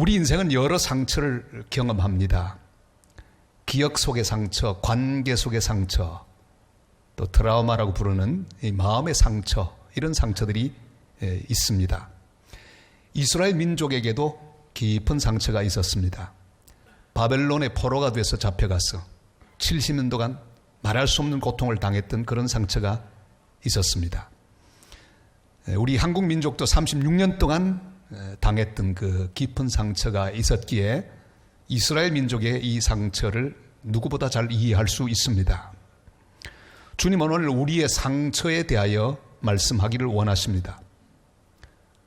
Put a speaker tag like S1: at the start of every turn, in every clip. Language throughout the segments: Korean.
S1: 우리 인생은 여러 상처를 경험합니다. 기억 속의 상처, 관계 속의 상처, 또 트라우마라고 부르는 이 마음의 상처, 이런 상처들이 있습니다. 이스라엘 민족에게도 깊은 상처가 있었습니다. 바벨론의 포로가 돼서 잡혀가서 70년 동안 말할 수 없는 고통을 당했던 그런 상처가 있었습니다. 우리 한국 민족도 36년 동안 당했던 그 깊은 상처가 있었기에 이스라엘 민족의 이 상처를 누구보다 잘 이해할 수 있습니다. 주님은 오늘 우리의 상처에 대하여 말씀하기를 원하십니다.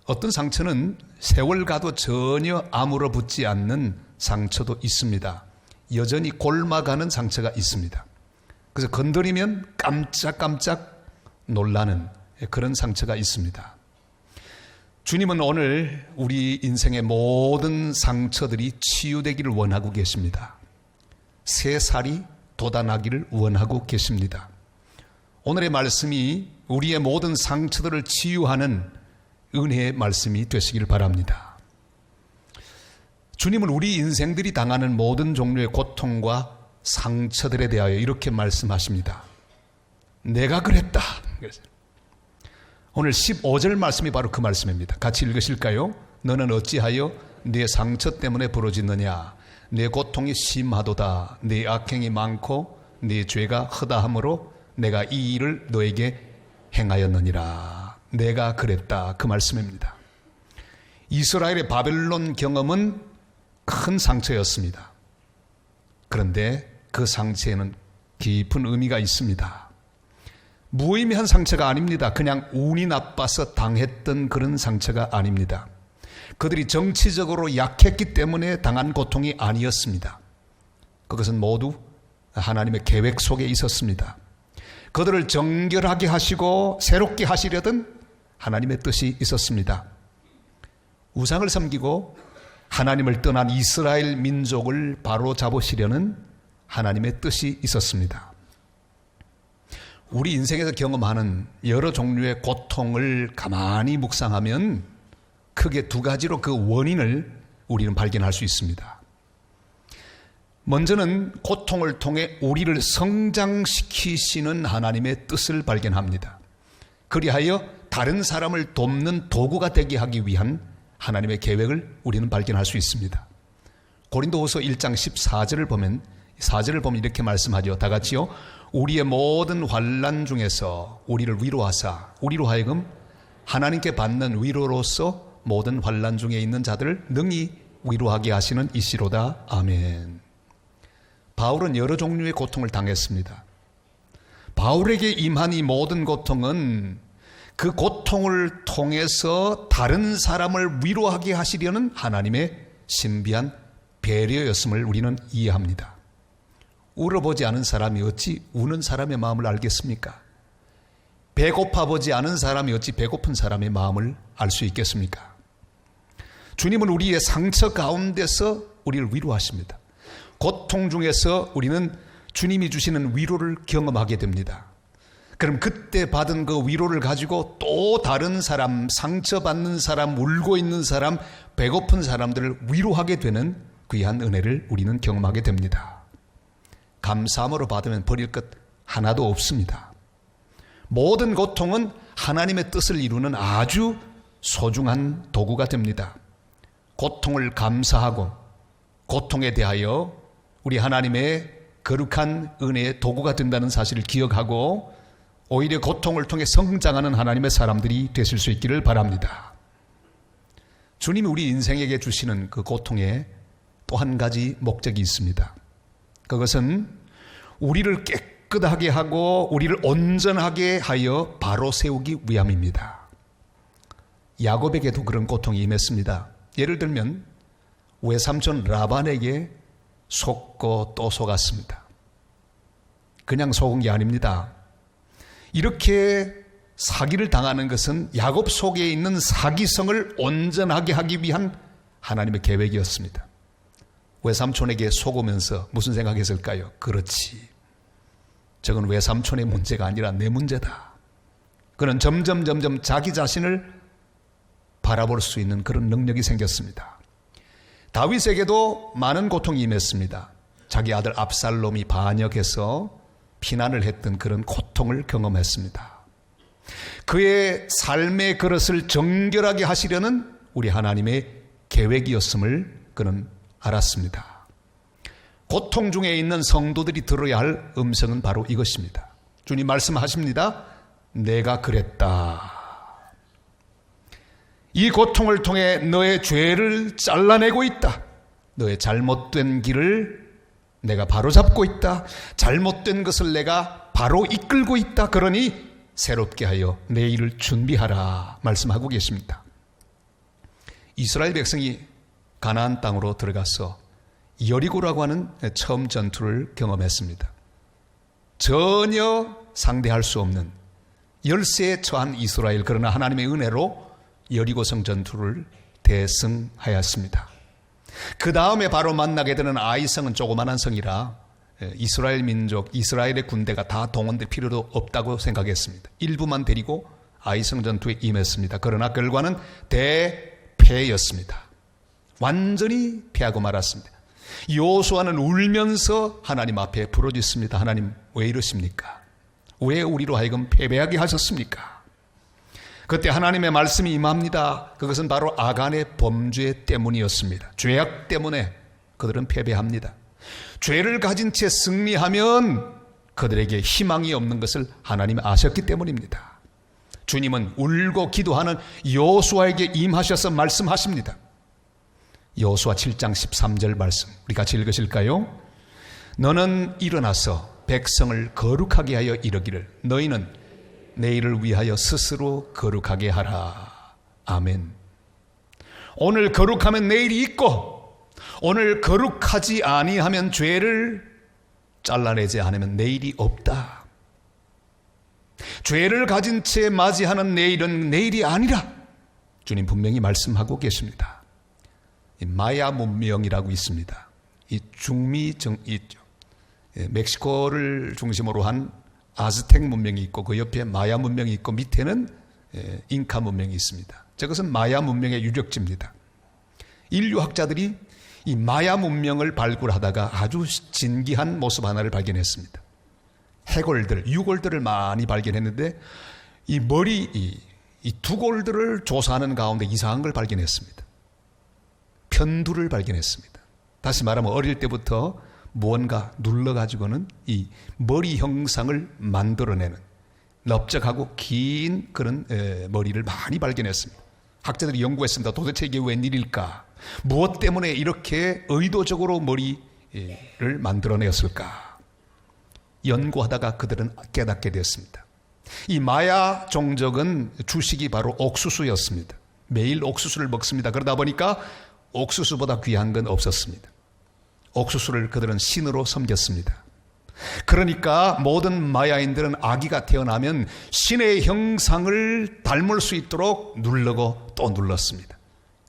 S1: 어떤 상처는 세월 가도 전혀 아물어 붙지 않는 상처도 있습니다. 여전히 골마가는 상처가 있습니다. 그래서 건드리면 깜짝깜짝 놀라는 그런 상처가 있습니다. 주님은 오늘 우리 인생의 모든 상처들이 치유되기를 원하고 계십니다. 새 살이 돋아나기를 원하고 계십니다. 오늘의 말씀이 우리의 모든 상처들을 치유하는 은혜의 말씀이 되시길 바랍니다. 주님은 우리 인생들이 당하는 모든 종류의 고통과 상처들에 대하여 이렇게 말씀하십니다. 내가 그랬다. 오늘 15절 말씀이 바로 그 말씀입니다. 같이 읽으실까요? 너는 어찌하여 네 상처 때문에 부러지느냐? 내 고통이 심하도다. 네 악행이 많고 네 죄가 허다함으로 내가 이 일을 너에게 행하였느니라. 내가 그랬다. 그 말씀입니다. 이스라엘의 바벨론 경험은 큰 상처였습니다. 그런데 그 상처에는 깊은 의미가 있습니다. 무의미한 상처가 아닙니다. 그냥 운이 나빠서 당했던 그런 상처가 아닙니다. 그들이 정치적으로 약했기 때문에 당한 고통이 아니었습니다. 그것은 모두 하나님의 계획 속에 있었습니다. 그들을 정결하게 하시고 새롭게 하시려던 하나님의 뜻이 있었습니다. 우상을 섬기고 하나님을 떠난 이스라엘 민족을 바로 잡으시려는 하나님의 뜻이 있었습니다. 우리 인생에서 경험하는 여러 종류의 고통을 가만히 묵상하면 크게 두 가지로 그 원인을 우리는 발견할 수 있습니다. 먼저는 고통을 통해 우리를 성장시키시는 하나님의 뜻을 발견합니다. 그리하여 다른 사람을 돕는 도구가 되게 하기 위한 하나님의 계획을 우리는 발견할 수 있습니다. 고린도후서 1장 14절을 보면 이렇게 말씀하죠. 다 같이요. 우리의 모든 환난 중에서 우리를 위로하사 우리로 하여금 하나님께 받는 위로로서 모든 환난 중에 있는 자들을 능히 위로하게 하시는 이시로다. 아멘. 바울은 여러 종류의 고통을 당했습니다. 바울에게 임한 이 모든 고통은 그 고통을 통해서 다른 사람을 위로하게 하시려는 하나님의 신비한 배려였음을 우리는 이해합니다. 울어보지 않은 사람이 어찌 우는 사람의 마음을 알겠습니까? 배고파 보지 않은 사람이 어찌 배고픈 사람의 마음을 알 수 있겠습니까? 주님은 우리의 상처 가운데서 우리를 위로하십니다. 고통 중에서 우리는 주님이 주시는 위로를 경험하게 됩니다. 그럼 그때 받은 그 위로를 가지고 또 다른 사람, 상처받는 사람, 울고 있는 사람, 배고픈 사람들을 위로하게 되는 귀한 은혜를 우리는 경험하게 됩니다. 감사함으로 받으면 버릴 것 하나도 없습니다. 모든 고통은 하나님의 뜻을 이루는 아주 소중한 도구가 됩니다. 고통을 감사하고 고통에 대하여 우리 하나님의 거룩한 은혜의 도구가 된다는 사실을 기억하고 오히려 고통을 통해 성장하는 하나님의 사람들이 되실 수 있기를 바랍니다. 주님이 우리 인생에게 주시는 그 고통에 또 한 가지 목적이 있습니다. 그것은 우리를 깨끗하게 하고 우리를 온전하게 하여 바로 세우기 위함입니다. 야곱에게도 그런 고통이 임했습니다. 예를 들면 외삼촌 라반에게 속고 또 속았습니다. 그냥 속은 게 아닙니다. 이렇게 사기를 당하는 것은 야곱 속에 있는 사기성을 온전하게 하기 위한 하나님의 계획이었습니다. 외삼촌에게 속으면서 무슨 생각했을까요? 그렇지. 저건 외삼촌의 문제가 아니라 내 문제다. 그는 점점 자기 자신을 바라볼 수 있는 그런 능력이 생겼습니다. 다윗에게도 많은 고통이 임했습니다. 자기 아들 압살롬이 반역해서 피난을 했던 그런 고통을 경험했습니다. 그의 삶의 그릇을 정결하게 하시려는 우리 하나님의 계획이었음을 그는 알았습니다. 고통 중에 있는 성도들이 들어야 할 음성은 바로 이것입니다. 주님 말씀하십니다. 내가 그랬다. 이 고통을 통해 너의 죄를 잘라내고 있다. 너의 잘못된 길을 내가 바로잡고 있다. 잘못된 것을 내가 바로 이끌고 있다. 그러니 새롭게 하여 내 일을 준비하라 말씀하고 계십니다. 이스라엘 백성이 가나안 땅으로 들어가서 여리고라고 하는 처음 전투를 경험했습니다. 전혀 상대할 수 없는 열세에 처한 이스라엘, 그러나 하나님의 은혜로 여리고성 전투를 대승하였습니다. 그 다음에 바로 만나게 되는 아이성은 조그만한 성이라 이스라엘 민족, 이스라엘의 군대가 다 동원될 필요도 없다고 생각했습니다. 일부만 데리고 아이성 전투에 임했습니다. 그러나 결과는 대패였습니다. 완전히 패하고 말았습니다. 여호수아는 울면서 하나님 앞에 부르짖습니다. 하나님 왜 이러십니까? 왜 우리로 하여금 패배하게 하셨습니까? 그때 하나님의 말씀이 임합니다. 그것은 바로 아간의 범죄 때문이었습니다. 죄악 때문에 그들은 패배합니다. 죄를 가진 채 승리하면 그들에게 희망이 없는 것을 하나님이 아셨기 때문입니다. 주님은 울고 기도하는 여호수아에게 임하셔서 말씀하십니다. 여호수아 7장 13절 말씀 우리 같이 읽으실까요? 너는 일어나서 백성을 거룩하게 하여 이르기를 너희는 내일을 위하여 스스로 거룩하게 하라. 아멘. 오늘 거룩하면 내일이 있고 오늘 거룩하지 아니하면 죄를 잘라내지 않으면 내일이 없다. 죄를 가진 채 맞이하는 내일은 내일이 아니라 주님 분명히 말씀하고 계십니다. 이 마야 문명이라고 있습니다. 이 중미 있죠. 멕시코를 중심으로 한 아즈텍 문명이 있고 그 옆에 마야 문명이 있고 밑에는 잉카 문명이 있습니다. 저것은 마야 문명의 유적지입니다. 인류학자들이 이 마야 문명을 발굴하다가 아주 진기한 모습 하나를 발견했습니다. 해골들, 유골들을 많이 발견했는데 이 머리, 이 두골들을 조사하는 가운데 이상한 걸 발견했습니다. 편두를 발견했습니다. 다시 말하면 어릴 때부터 무언가 눌러가지고는 이 머리 형상을 만들어내는 넓적하고 긴 그런 머리를 많이 발견했습니다. 학자들이 연구했습니다. 도대체 이게 웬일일까? 무엇 때문에 이렇게 의도적으로 머리를 만들어내었을까? 연구하다가 그들은 깨닫게 되었습니다. 이 마야 종족은 주식이 바로 옥수수였습니다. 매일 옥수수를 먹습니다. 그러다 보니까 옥수수보다 귀한 건 없었습니다. 옥수수를 그들은 신으로 섬겼습니다. 그러니까 모든 마야인들은 아기가 태어나면 신의 형상을 닮을 수 있도록 누르고 또 눌렀습니다.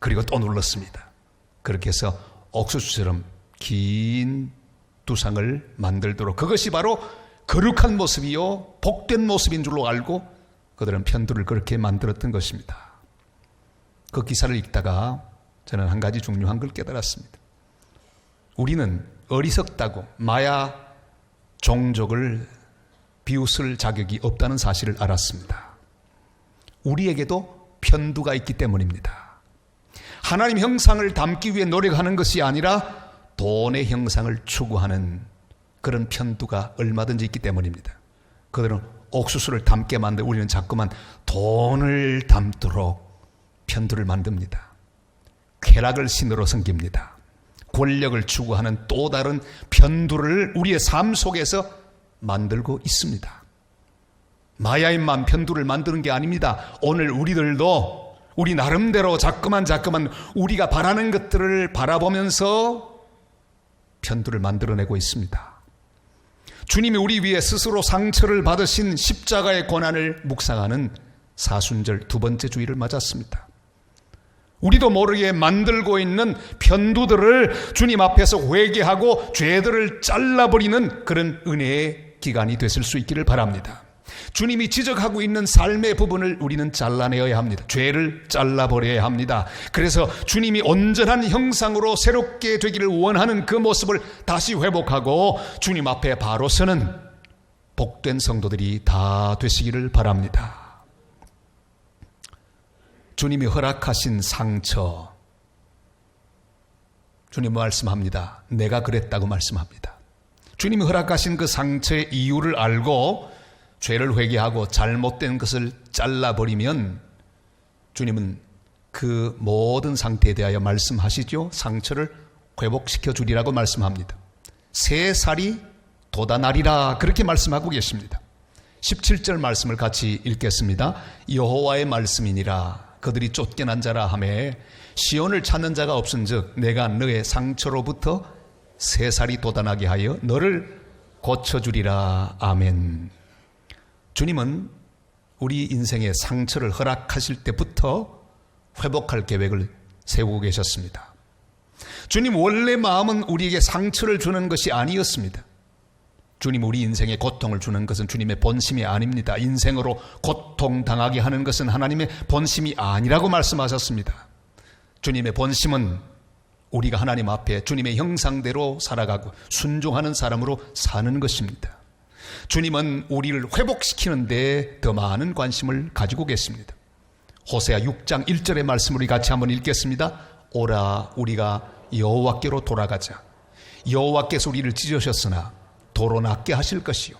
S1: 그리고 또 눌렀습니다. 그렇게 해서 옥수수처럼 긴 두상을 만들도록, 그것이 바로 거룩한 모습이요 복된 모습인 줄로 알고 그들은 편두를 그렇게 만들었던 것입니다. 그 기사를 읽다가 저는 한 가지 중요한 걸 깨달았습니다. 우리는 어리석다고 마야 종족을 비웃을 자격이 없다는 사실을 알았습니다. 우리에게도 편두가 있기 때문입니다. 하나님 형상을 담기 위해 노력하는 것이 아니라 돈의 형상을 추구하는 그런 편두가 얼마든지 있기 때문입니다. 그들은 옥수수를 담게 만들고 우리는 자꾸만 돈을 담도록 편두를 만듭니다. 쾌락을 신으로 섬깁니다. 권력을 추구하는 또 다른 편두를 우리의 삶 속에서 만들고 있습니다. 마야인만 편두를 만드는 게 아닙니다. 오늘 우리들도 우리 나름대로 자꾸만 우리가 바라는 것들을 바라보면서 편두를 만들어내고 있습니다. 주님이 우리 위해 스스로 상처를 받으신 십자가의 고난을 묵상하는 사순절 두 번째 주일을 맞았습니다. 우리도 모르게 만들고 있는 편두들을 주님 앞에서 회개하고 죄들을 잘라버리는 그런 은혜의 기간이 됐을 수 있기를 바랍니다. 주님이 지적하고 있는 삶의 부분을 우리는 잘라내어야 합니다. 죄를 잘라버려야 합니다. 그래서 주님이 온전한 형상으로 새롭게 되기를 원하는 그 모습을 다시 회복하고 주님 앞에 바로 서는 복된 성도들이 다 되시기를 바랍니다. 주님이 허락하신 상처, 주님 말씀합니다. 내가 그랬다고 말씀합니다. 주님이 허락하신 그 상처의 이유를 알고 죄를 회개하고 잘못된 것을 잘라버리면 주님은 그 모든 상태에 대하여 말씀하시죠. 상처를 회복시켜 주리라고 말씀합니다. 새 살이 돋아나리라 그렇게 말씀하고 계십니다. 17절 말씀을 같이 읽겠습니다. 여호와의 말씀이니라 그들이 쫓겨난 자라 하매 시온을 찾는 자가 없은즉 내가 너의 상처로부터 새 살이 돋아나게 하여 너를 고쳐주리라. 아멘. 주님은 우리 인생의 상처를 허락하실 때부터 회복할 계획을 세우고 계셨습니다. 주님 원래 마음은 우리에게 상처를 주는 것이 아니었습니다. 주님 우리 인생에 고통을 주는 것은 주님의 본심이 아닙니다. 인생으로 고통당하게 하는 것은 하나님의 본심이 아니라고 말씀하셨습니다. 주님의 본심은 우리가 하나님 앞에 주님의 형상대로 살아가고 순종하는 사람으로 사는 것입니다. 주님은 우리를 회복시키는 데 더 많은 관심을 가지고 계십니다. 호세아 6장 1절의 말씀을 우리 같이 한번 읽겠습니다. 오라 우리가 여호와께로 돌아가자. 여호와께서 우리를 찢으셨으나 도로 낫게 하실 것이요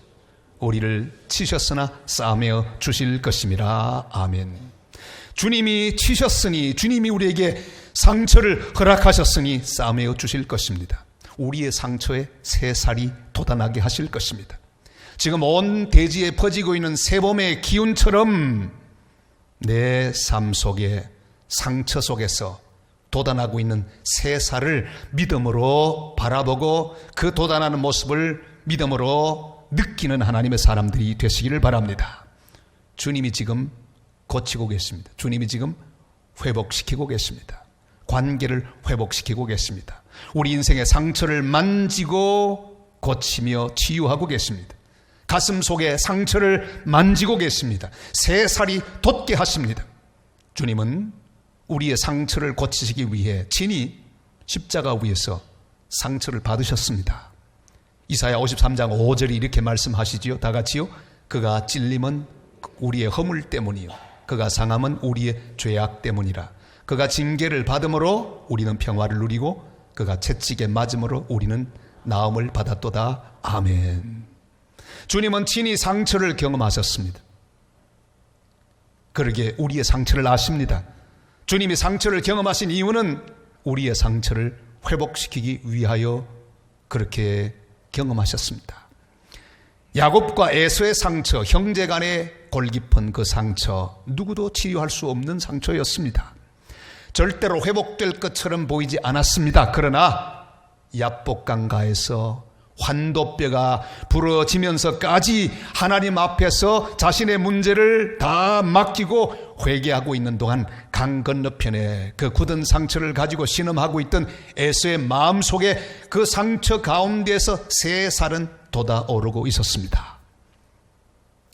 S1: 우리를 치셨으나 싸매어 주실 것임이라. 아멘. 주님이 치셨으니 주님이 우리에게 상처를 허락하셨으니 싸매어 주실 것입니다. 우리의 상처에 새 살이 돋아나게 하실 것입니다. 지금 온 대지에 퍼지고 있는 새봄의 기운처럼 내 삶 속에 상처 속에서 돋아나고 있는 새 살을 믿음으로 바라보고 그 돋아나는 모습을 믿음으로 느끼는 하나님의 사람들이 되시기를 바랍니다. 주님이 지금 고치고 계십니다. 주님이 지금 회복시키고 계십니다. 관계를 회복시키고 계십니다. 우리 인생의 상처를 만지고 고치며 치유하고 계십니다. 가슴 속에 상처를 만지고 계십니다. 새 살이 돋게 하십니다. 주님은 우리의 상처를 고치시기 위해 친히 십자가 위에서 상처를 받으셨습니다. 이사야 53장 5절이 이렇게 말씀하시지요. 다 같이요. 그가 찔림은 우리의 허물 때문이요 그가 상함은 우리의 죄악 때문이라. 그가 징계를 받음으로 우리는 평화를 누리고 그가 채찍에 맞음으로 우리는 나음을 받았도다. 아멘. 주님은 친히 상처를 경험하셨습니다. 그러기에 우리의 상처를 아십니다. 주님이 상처를 경험하신 이유는 우리의 상처를 회복시키기 위하여 그렇게 경험하셨습니다. 야곱과 에서의 상처, 형제 간의 골깊은 그 상처, 누구도 치유할 수 없는 상처였습니다. 절대로 회복될 것처럼 보이지 않았습니다. 그러나 야복강가에서 환도뼈가 부러지면서까지 하나님 앞에서 자신의 문제를 다 맡기고 회개하고 있는 동안 강 건너편에 그 굳은 상처를 가지고 신음하고 있던 에서의 마음속에 그 상처 가운데에서 새 살은 돋아오르고 있었습니다.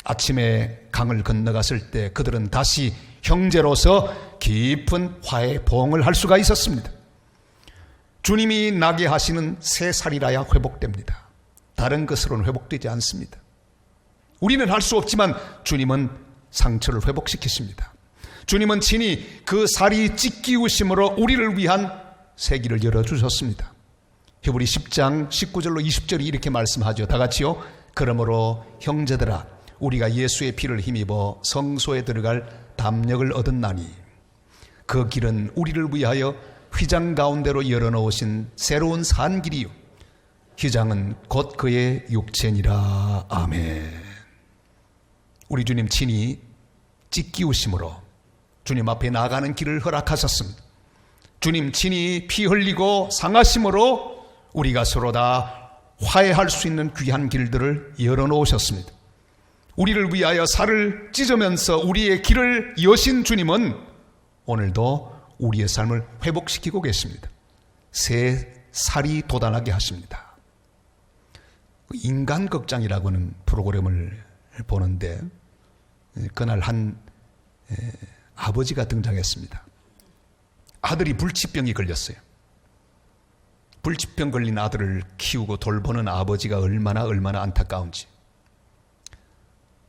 S1: 아침에 강을 건너갔을 때 그들은 다시 형제로서 깊은 화해 봉을 할 수가 있었습니다. 주님이 나게 하시는 새 살이라야 회복됩니다. 다른 것으로는 회복되지 않습니다. 우리는 할 수 없지만 주님은 상처를 회복시키십니다. 주님은 친히 그 살이 찢기우심으로 우리를 위한 새 길을 열어주셨습니다. 히브리 10장 19절로 20절이 이렇게 말씀하죠. 다 같이요. 그러므로 형제들아 우리가 예수의 피를 힘입어 성소에 들어갈 담력을 얻었나니 그 길은 우리를 위하여 휘장 가운데로 열어놓으신 새로운 산 길이요 휘장은 곧 그의 육체니라. 아멘. 우리 주님 친히 찢기우심으로 주님 앞에 나가는 길을 허락하셨습니다. 주님 친히 피 흘리고 상하심으로 우리가 서로 다 화해할 수 있는 귀한 길들을 열어놓으셨습니다. 우리를 위하여 살을 찢으면서 우리의 길을 여신 주님은 오늘도 우리의 삶을 회복시키고 계십니다. 새 살이 돋아나게 하십니다. 인간극장이라고 하는 프로그램을 보는데 그날 한 아버지가 등장했습니다. 아들이 불치병이 걸렸어요. 불치병 걸린 아들을 키우고 돌보는 아버지가 얼마나 안타까운지.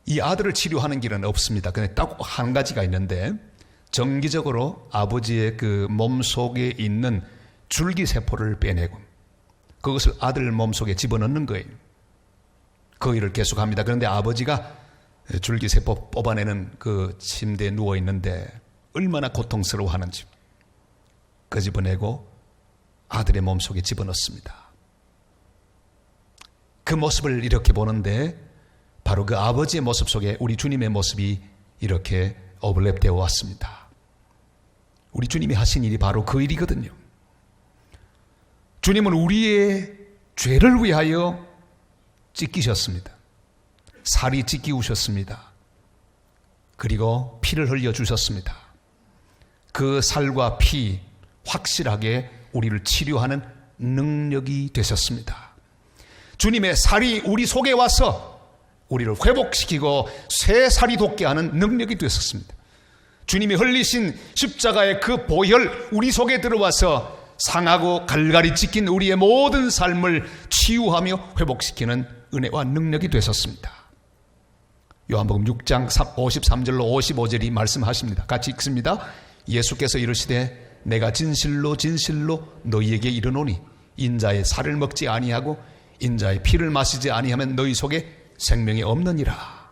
S1: 이 아들을 치료하는 길은 없습니다. 근데 딱 한 가지가 있는데, 정기적으로 아버지의 그 몸속에 있는 줄기세포를 빼내고 그것을 아들 몸속에 집어넣는 거예요. 그 일을 계속합니다. 그런데 아버지가 줄기세포 뽑아내는 그 침대에 누워있는데 얼마나 고통스러워하는지 그 집어내고 아들의 몸속에 집어넣습니다. 그 모습을 이렇게 보는데 바로 그 아버지의 모습 속에 우리 주님의 모습이 이렇게 오버랩되어 왔습니다. 우리 주님이 하신 일이 바로 그 일이거든요. 주님은 우리의 죄를 위하여 찢기셨습니다. 살이 찢기우셨습니다. 그리고 피를 흘려주셨습니다. 그 살과 피 확실하게 우리를 치료하는 능력이 되셨습니다. 주님의 살이 우리 속에 와서 우리를 회복시키고 새 살이 돋게 하는 능력이 되셨습니다. 주님이 흘리신 십자가의 그 보혈 우리 속에 들어와서 상하고 갈갈이 찢긴 우리의 모든 삶을 치유하며 회복시키는 은혜와 능력이 되셨습니다. 요한복음 6장 53절로 55절이 말씀하십니다. 같이 읽습니다. 예수께서 이르시되 내가 진실로 진실로 너희에게 이르노니 인자의 살을 먹지 아니하고 인자의 피를 마시지 아니하면 너희 속에 생명이 없느니라.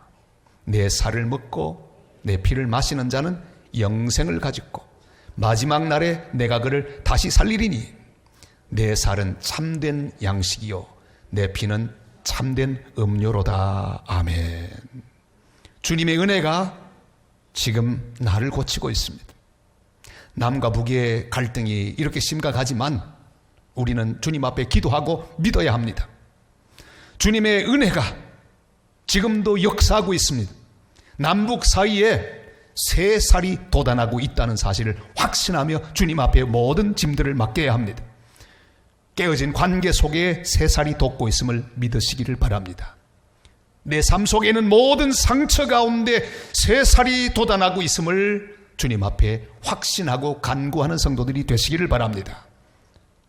S1: 내 살을 먹고 내 피를 마시는 자는 영생을 가지고 마지막 날에 내가 그를 다시 살리리니 내 살은 참된 양식이요 내 피는 참된 음료로다. 아멘. 주님의 은혜가 지금 나를 고치고 있습니다. 남과 북의 갈등이 이렇게 심각하지만 우리는 주님 앞에 기도하고 믿어야 합니다. 주님의 은혜가 지금도 역사하고 있습니다. 남북 사이에 새 살이 돋아나고 있다는 사실을 확신하며 주님 앞에 모든 짐들을 맡겨야 합니다. 깨어진 관계 속에 새 살이 돋고 있음을 믿으시기를 바랍니다. 내 삶 속에는 모든 상처 가운데 새 살이 돋아나고 있음을 주님 앞에 확신하고 간구하는 성도들이 되시기를 바랍니다.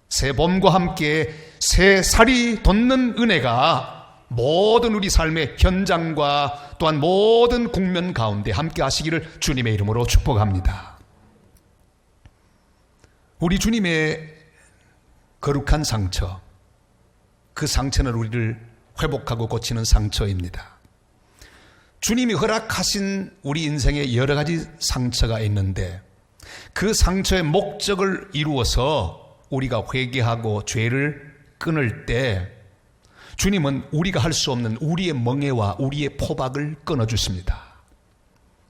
S1: 새 봄과 함께 새 살이 돋는 은혜가 모든 우리 삶의 현장과 또한 모든 국면 가운데 함께 하시기를 주님의 이름으로 축복합니다. 우리 주님의 거룩한 상처, 그 상처는 우리를 회복하고 고치는 상처입니다. 주님이 허락하신 우리 인생에 여러 가지 상처가 있는데 그 상처의 목적을 이루어서 우리가 회개하고 죄를 끊을 때 주님은 우리가 할 수 없는 우리의 멍에와 우리의 포박을 끊어주십니다.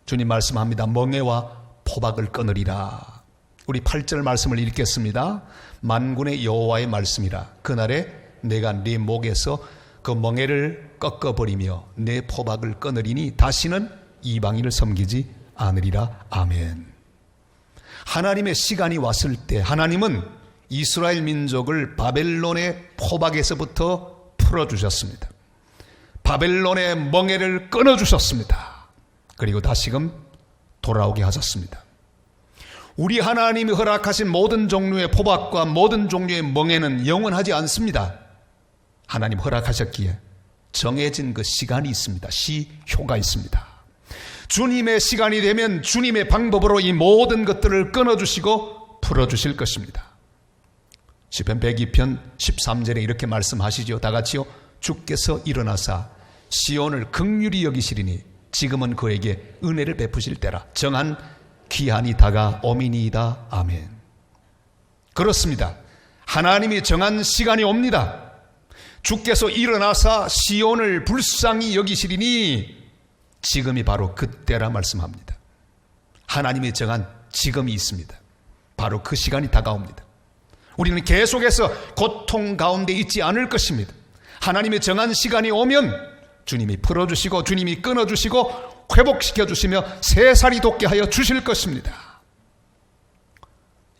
S1: 주님 말씀합니다. 멍에와 포박을 끊으리라. 우리 8절 말씀을 읽겠습니다. 만군의 여호와의 말씀이라. 그날에 내가 네 목에서 그 멍에를 꺾어버리며 내 포박을 끊으리니 다시는 이방인을 섬기지 않으리라. 아멘. 하나님의 시간이 왔을 때 하나님은 이스라엘 민족을 바벨론의 포박에서부터 풀어주셨습니다. 바벨론의 멍에를 끊어주셨습니다. 그리고 다시금 돌아오게 하셨습니다. 우리 하나님이 허락하신 모든 종류의 포박과 모든 종류의 멍에는 영원하지 않습니다. 하나님 허락하셨기에 정해진 그 시간이 있습니다. 시효가 있습니다. 주님의 시간이 되면 주님의 방법으로 이 모든 것들을 끊어주시고 풀어주실 것입니다. 시편 102편 13절에 이렇게 말씀하시죠. 다 같이요. 주께서 일어나사 시온을 긍휼히 여기시리니 지금은 그에게 은혜를 베푸실 때라. 정한 기한이 다가오미니이다. 아멘. 그렇습니다. 하나님이 정한 시간이 옵니다. 주께서 일어나사 시온을 불쌍히 여기시리니 지금이 바로 그때라 말씀합니다. 하나님이 정한 지금이 있습니다. 바로 그 시간이 다가옵니다. 우리는 계속해서 고통 가운데 있지 않을 것입니다. 하나님의 정한 시간이 오면 주님이 풀어주시고 주님이 끊어주시고 회복시켜주시며 새 살이 돋게 하여 주실 것입니다.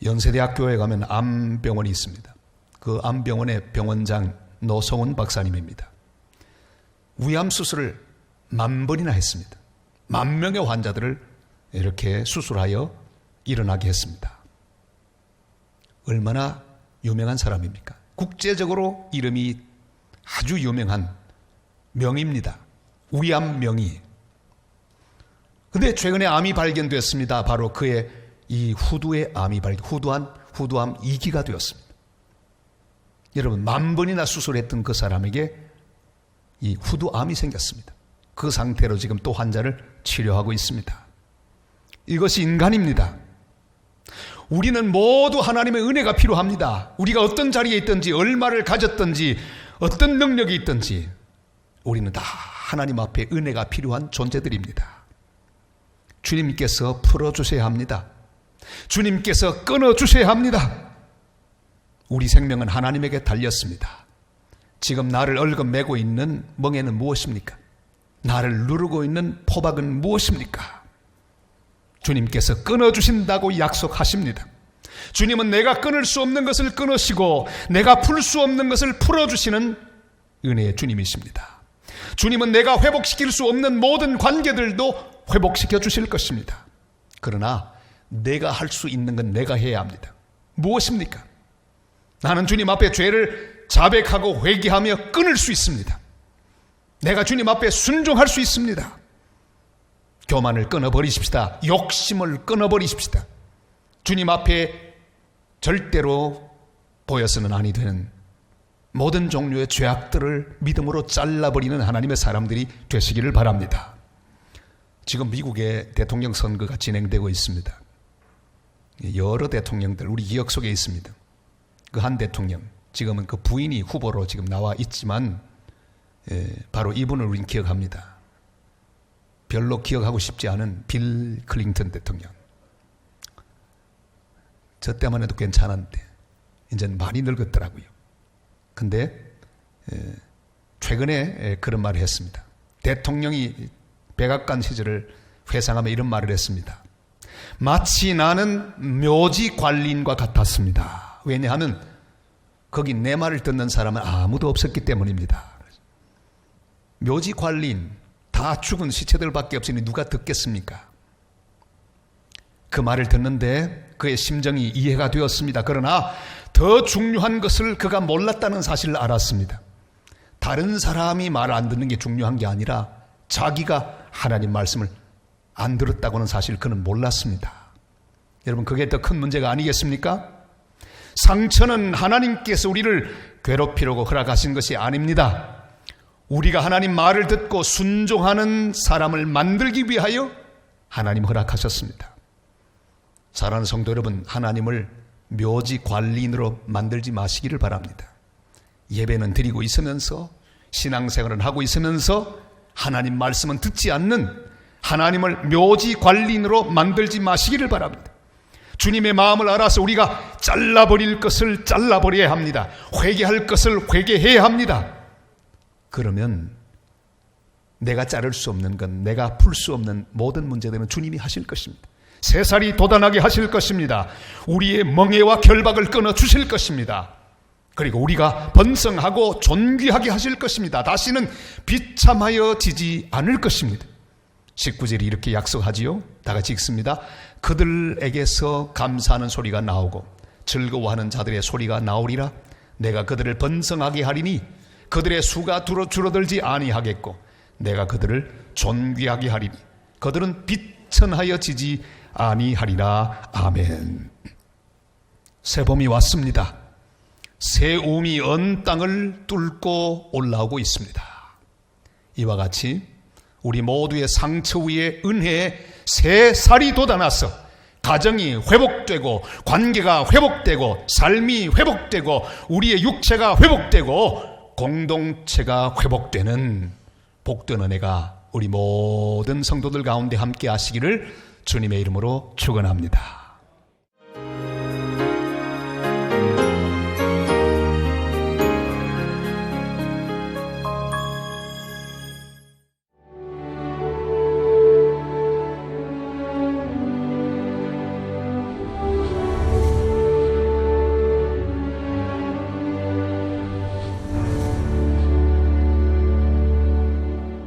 S1: 연세대학교에 가면 암병원이 있습니다. 그 암병원의 병원장 노성훈 박사님입니다. 위암수술을 10,000번이나 했습니다. 만명의 환자들을 이렇게 수술하여 일어나게 했습니다. 얼마나 유명한 사람입니까? 국제적으로 이름이 아주 유명한 명의입니다. 위암 명의. 근데 최근에 암이 발견됐습니다. 바로 그의 이 후두의 암이 후두암 2기가 되었습니다. 여러분, 10,000번이나 수술했던 그 사람에게 이 후두암이 생겼습니다. 그 상태로 지금 또 환자를 치료하고 있습니다. 이것이 인간입니다. 우리는 모두 하나님의 은혜가 필요합니다. 우리가 어떤 자리에 있든지, 얼마를 가졌든지, 어떤 능력이 있든지 우리는 다 하나님 앞에 은혜가 필요한 존재들입니다. 주님께서 풀어주셔야 합니다. 주님께서 끊어주셔야 합니다. 우리 생명은 하나님에게 달렸습니다. 지금 나를 얽어매고 있는 멍에는 무엇입니까? 나를 누르고 있는 포박은 무엇입니까? 주님께서 끊어주신다고 약속하십니다. 주님은 내가 끊을 수 없는 것을 끊으시고 내가 풀 수 없는 것을 풀어주시는 은혜의 주님이십니다. 주님은 내가 회복시킬 수 없는 모든 관계들도 회복시켜 주실 것입니다. 그러나 내가 할 수 있는 건 내가 해야 합니다. 무엇입니까? 나는 주님 앞에 죄를 자백하고 회개하며 끊을 수 있습니다. 내가 주님 앞에 순종할 수 있습니다. 교만을 끊어버리십시다. 욕심을 끊어버리십시다. 주님 앞에 절대로 보여서는 아니 되는 모든 종류의 죄악들을 믿음으로 잘라버리는 하나님의 사람들이 되시기를 바랍니다. 지금 미국의 대통령 선거가 진행되고 있습니다. 여러 대통령들 우리 기억 속에 있습니다. 그 한 대통령, 지금은 그 부인이 후보로 지금 나와 있지만 바로 이분을 우리는 기억합니다. 별로 기억하고 싶지 않은 빌 클린턴 대통령. 저 때만 해도 괜찮았는데 이제는 많이 늙었더라고요. 근데 최근에 그런 말을 했습니다. 대통령이 백악관 시절을 회상하며 이런 말을 했습니다. 마치 나는 묘지 관리인과 같았습니다. 왜냐하면 거기 내 말을 듣는 사람은 아무도 없었기 때문입니다. 묘지 관리인, 다 죽은 시체들밖에 없으니 누가 듣겠습니까? 그 말을 듣는데 그의 심정이 이해가 되었습니다. 그러나 더 중요한 것을 그가 몰랐다는 사실을 알았습니다. 다른 사람이 말 안 듣는 게 중요한 게 아니라 자기가 하나님 말씀을 안 들었다고는 사실 그는 몰랐습니다. 여러분, 그게 더 큰 문제가 아니겠습니까? 상처는 하나님께서 우리를 괴롭히려고 허락하신 것이 아닙니다. 우리가 하나님 말을 듣고 순종하는 사람을 만들기 위하여 하나님 허락하셨습니다. 사랑하는 성도 여러분, 하나님을 묘지 관리인으로 만들지 마시기를 바랍니다. 예배는 드리고 있으면서, 신앙생활은 하고 있으면서 하나님 말씀은 듣지 않는 하나님을 묘지 관리인으로 만들지 마시기를 바랍니다. 주님의 마음을 알아서 우리가 잘라버릴 것을 잘라버려야 합니다. 회개할 것을 회개해야 합니다. 그러면 내가 자를 수 없는 건, 내가 풀 수 없는 모든 문제들은 주님이 하실 것입니다. 새살이 돋아나게 하실 것입니다. 우리의 멍에와 결박을 끊어주실 것입니다. 그리고 우리가 번성하고 존귀하게 하실 것입니다. 다시는 비참하여 지지 않을 것입니다. 19절이 이렇게 약속하지요. 다 같이 읽습니다. 그들에게서 감사하는 소리가 나오고 즐거워하는 자들의 소리가 나오리라. 내가 그들을 번성하게 하리니 그들의 수가 줄어들지 아니하겠고 내가 그들을 존귀하게 하리니 그들은 비천하여 지지 아니하리라. 아멘. 새봄이 왔습니다. 새움이 언 땅을 뚫고 올라오고 있습니다. 이와 같이 우리 모두의 상처 위에 은혜의 새살이 돋아나서 가정이 회복되고 관계가 회복되고 삶이 회복되고 우리의 육체가 회복되고 공동체가 회복되는 복된 은혜가 우리 모든 성도들 가운데 함께 하시기를 주님의 이름으로 축원합니다.